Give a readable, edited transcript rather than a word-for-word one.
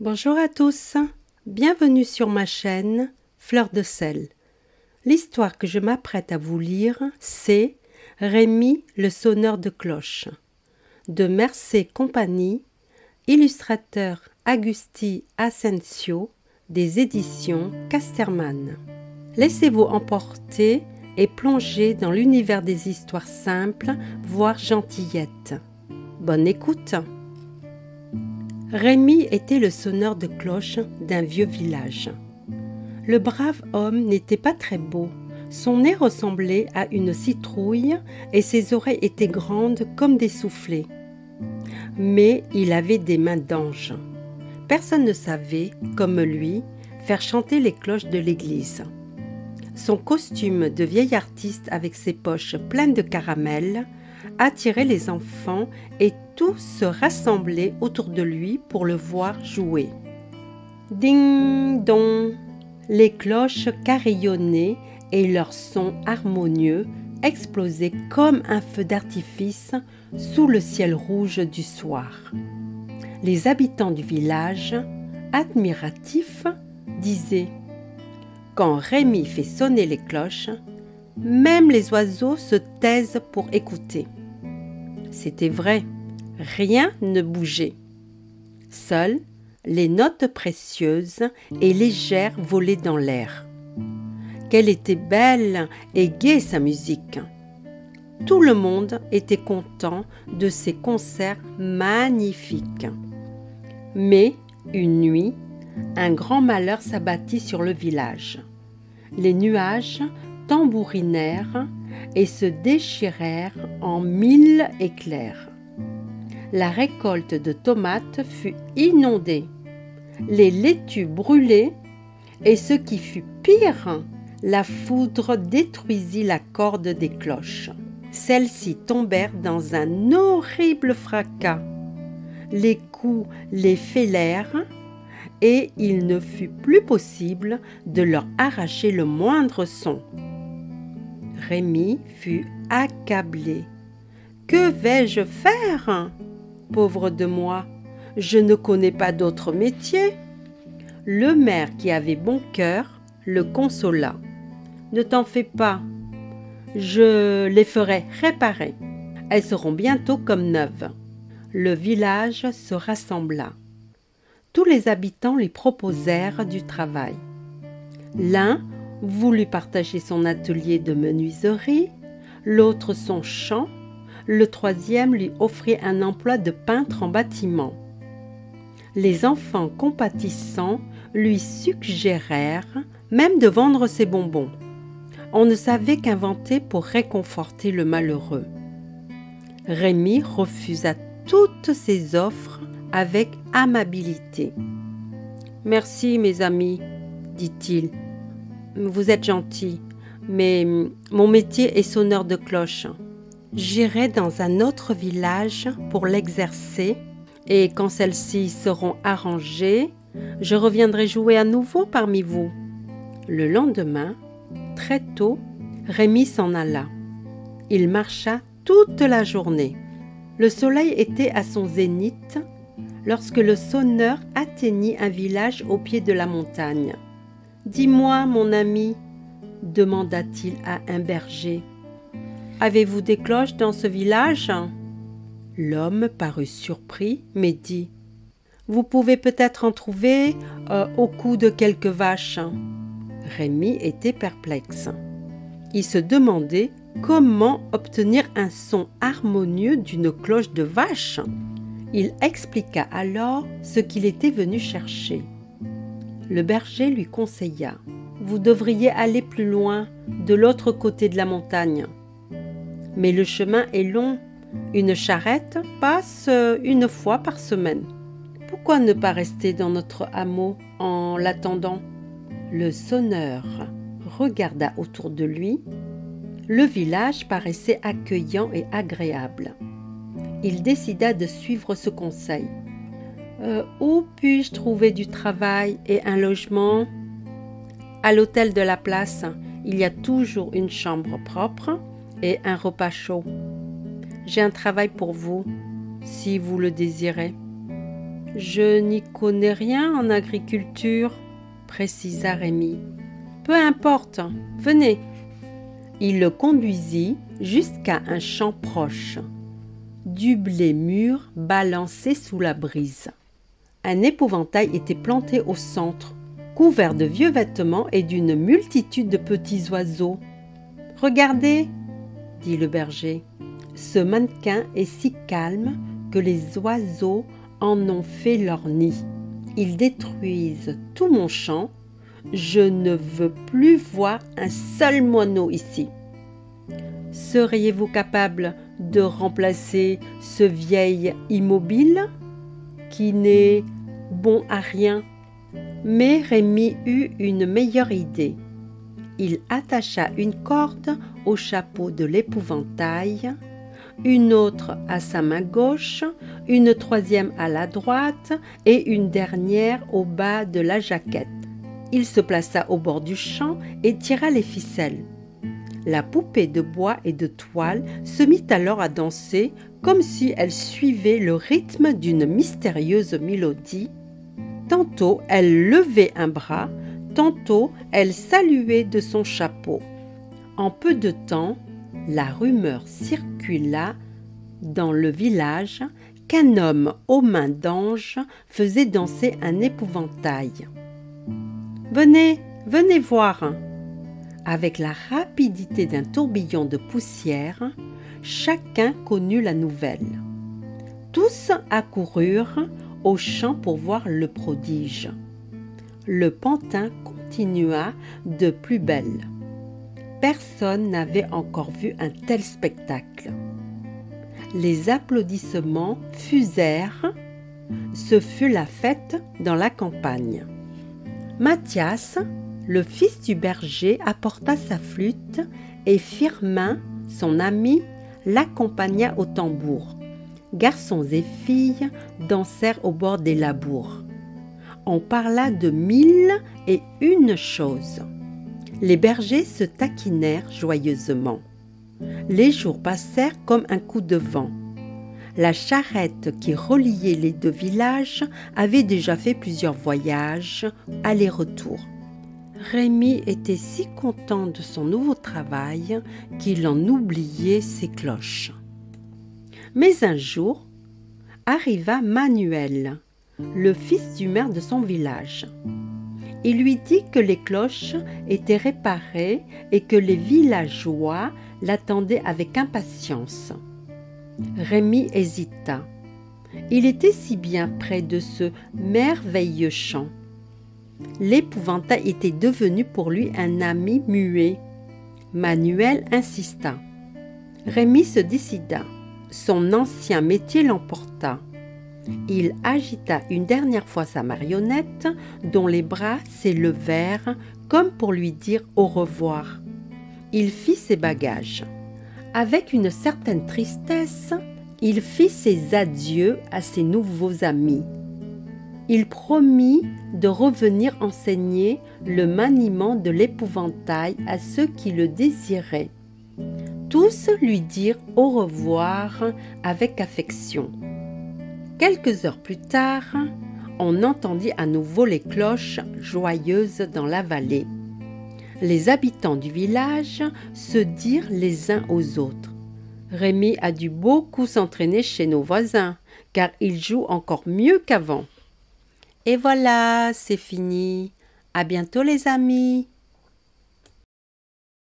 Bonjour à tous, bienvenue sur ma chaîne Fleur de sel. L'histoire que je m'apprête à vous lire, c'est Rémi le sonneur de cloches, de Mercé Compagnie, illustrateur Agusti Asensio, des éditions Casterman. Laissez-vous emporter et plonger dans l'univers des histoires simples, voire gentillettes. Bonne écoute! Rémi était le sonneur de cloches d'un vieux village. Le brave homme n'était pas très beau. Son nez ressemblait à une citrouille et ses oreilles étaient grandes comme des soufflets. Mais il avait des mains d'ange. Personne ne savait, comme lui, faire chanter les cloches de l'église. Son costume de vieil artiste avec ses poches pleines de caramel attirait les enfants et tous se rassemblaient autour de lui pour le voir jouer. Ding-dong! Les cloches carillonnaient et leurs sons harmonieux explosaient comme un feu d'artifice sous le ciel rouge du soir. Les habitants du village, admiratifs, disaient « Quand Rémi fait sonner les cloches, même les oiseaux se taisent pour écouter. » C'était vrai, rien ne bougeait. Seules les notes précieuses et légères volaient dans l'air. Quelle était belle et gaie sa musique! Tout le monde était content de ces concerts magnifiques. Mais, une nuit, un grand malheur s'abattit sur le village. Les nuages tambourinèrent et se déchirèrent en 1000 éclairs. La récolte de tomates fut inondée, les laitues brûlaient et ce qui fut pire, la foudre détruisit la corde des cloches. Celles-ci tombèrent dans un horrible fracas. Les coups les fêlèrent et il ne fut plus possible de leur arracher le moindre son. Rémi fut accablé. « Que vais-je faire ? Pauvre de moi, je ne connais pas d'autre métier. » Le maire, qui avait bon cœur, le consola. « Ne t'en fais pas, je les ferai réparer. Elles seront bientôt comme neuves. » Le village se rassembla. Tous les habitants lui proposèrent du travail. L'un voulut partager son atelier de menuiserie, l'autre son champ, le troisième lui offrit un emploi de peintre en bâtiment. Les enfants compatissants lui suggérèrent même de vendre ses bonbons. On ne savait qu'inventer pour réconforter le malheureux. Rémi refusa toutes ces offres avec amabilité. « Merci, mes amis, dit-il. Vous êtes gentils, mais mon métier est sonneur de cloches. J'irai dans un autre village pour l'exercer et quand celles-ci seront arrangées, je reviendrai jouer à nouveau parmi vous. » Le lendemain, très tôt, Rémi s'en alla. Il marcha toute la journée. Le soleil était à son zénith lorsque le sonneur atteignit un village au pied de la montagne. « Dis-moi, mon ami, demanda-t-il à un berger, avez-vous des cloches dans ce village ?» L'homme parut surpris, mais dit « Vous pouvez peut-être en trouver au cou de quelques vaches. » Rémi était perplexe. Il se demandait comment obtenir un son harmonieux d'une cloche de vache. Il expliqua alors ce qu'il était venu chercher. Le berger lui conseilla « Vous devriez aller plus loin, de l'autre côté de la montagne. Mais le chemin est long, une charrette passe une fois par semaine. Pourquoi ne pas rester dans notre hameau en l'attendant ?» Le sonneur regarda autour de lui. Le village paraissait accueillant et agréable. Il décida de suivre ce conseil. Où puis-je trouver du travail et un logement ? À l'hôtel de la place, il y a toujours une chambre propre et un repas chaud. J'ai un travail pour vous, si vous le désirez. Je n'y connais rien en agriculture, précisa Rémi. Peu importe, venez. Il le conduisit jusqu'à un champ proche. Du blé mûr balançait sous la brise. Un épouvantail était planté au centre, couvert de vieux vêtements et d'une multitude de petits oiseaux. « Regardez !» dit le berger. « Ce mannequin est si calme que les oiseaux en ont fait leur nid. Ils détruisent tout mon champ. Je ne veux plus voir un seul moineau ici. Seriez-vous capable de remplacer ce vieil immobile qui n'est bon à rien ?» Mais Rémi eut une meilleure idée. Il attacha une corde au chapeau de l'épouvantail, une autre à sa main gauche, une troisième à la droite et une dernière au bas de la jaquette. Il se plaça au bord du champ et tira les ficelles. La poupée de bois et de toile se mit alors à danser comme si elle suivait le rythme d'une mystérieuse mélodie. Tantôt elle levait un bras, tantôt elle saluait de son chapeau. En peu de temps, la rumeur circula dans le village qu'un homme aux mains d'ange faisait danser un épouvantail. « Venez, venez voir !» Avec la rapidité d'un tourbillon de poussière, chacun connut la nouvelle. Tous accoururent au champ pour voir le prodige. Le pantin continua de plus belle. Personne n'avait encore vu un tel spectacle. Les applaudissements fusèrent. Ce fut la fête dans la campagne. Mathias, le fils du berger, apporta sa flûte et Firmin, son ami, l'accompagna au tambour. Garçons et filles dansèrent au bord des labours. On parla de 1001 choses. Les bergers se taquinèrent joyeusement. Les jours passèrent comme un coup de vent. La charrette qui reliait les deux villages avait déjà fait plusieurs voyages, aller-retour. Rémi était si content de son nouveau travail qu'il en oubliait ses cloches. Mais un jour, arriva Manuel, le fils du maire de son village. Il lui dit que les cloches étaient réparées et que les villageois l'attendaient avec impatience. Rémi hésita. Il était si bien près de ce merveilleux champ. L'épouvantail était devenu pour lui un ami muet. Manuel insista. Rémi se décida. Son ancien métier l'emporta. Il agita une dernière fois sa marionnette, dont les bras s'élevèrent comme pour lui dire au revoir. Il fit ses bagages. Avec une certaine tristesse, il fit ses adieux à ses nouveaux amis. Il promit de revenir enseigner le maniement de l'épouvantail à ceux qui le désiraient. Tous lui dirent au revoir avec affection. Quelques heures plus tard, on entendit à nouveau les cloches joyeuses dans la vallée. Les habitants du village se dirent les uns aux autres. Rémi a dû beaucoup s'entraîner chez nos voisins, car il joue encore mieux qu'avant. Et voilà, c'est fini. À bientôt les amis.